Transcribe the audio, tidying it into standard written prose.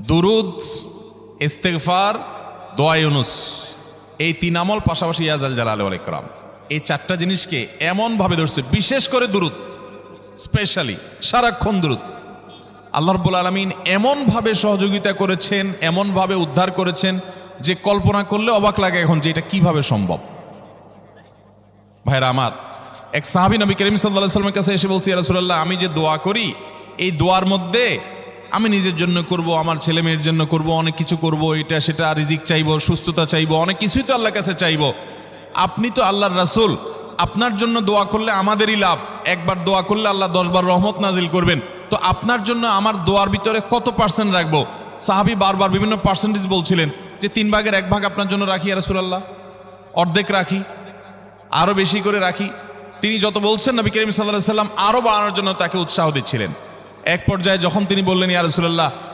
দুরুদ, ইস্তেগফার, দোয়া ইউনুস, এই তিন আমল পাশাপাশি ইয়া জাল জালালি ওয়াল ইকরাম, এই চারটা জিনিসকে এমনভাবে ধরছে, বিশেষ করে দুরুদ, স্পেশালি সারাক্ষণ দুরুদ। আল্লাহ রাব্বুল আলামিন এমনভাবে সহযোগিতা করেছেন, এমনভাবে উদ্ধার করেছেন যে কল্পনা করলে অবাক লাগে এখন যে এটা কিভাবে সম্ভব। ভাইরা আমার, এক সাহাবী নবী করিম সাল্লাল্লাহু আলাইহি ওয়াসাল্লামের কাছে এসে বলছি, ইয়া রাসূলুল্লাহ, আমি যে দোয়া করি এই দোয়ার মধ্যে আমি নিজের জন্য করব, আমার ছেলে মেয়ের জন্য করব, অনেক কিছু করব, এটা সেটা, রিজিক চাইবো, সুস্থতা চাইবো, অনেক কিছুই তো আল্লাহর কাছে চাইবো। আপনি তো আল্লাহর রাসূল, আপনার জন্য দোয়া করলে আমাদেরই লাভ, একবার দোয়া করলে আল্লাহ 10 বার রহমত নাজিল করবেন, তো আপনার জন্য আমার দোয়ার ভিতরে কত পার্সেন্ট রাখবো? সাহাবী বারবার বিভিন্ন পার্সেন্টেজ বলছিলেন যে 3 ভাগের 1 ভাগ আপনার জন্য রাখি ইয়া রাসূলুল্লাহ, অর্ধেক রাখি, আরো বেশি করে রাখি। তিনি যত বলছেন নবী করিম সাল্লাল্লাহু আলাইহি ওয়াসাল্লাম আরো বাড়ানোর জন্য তাকে উৎসাহ দিচ্ছিলেন। এক পর্যায়ে যখন তিনি বললেন, ইয়া রাসূলুল্লাহ,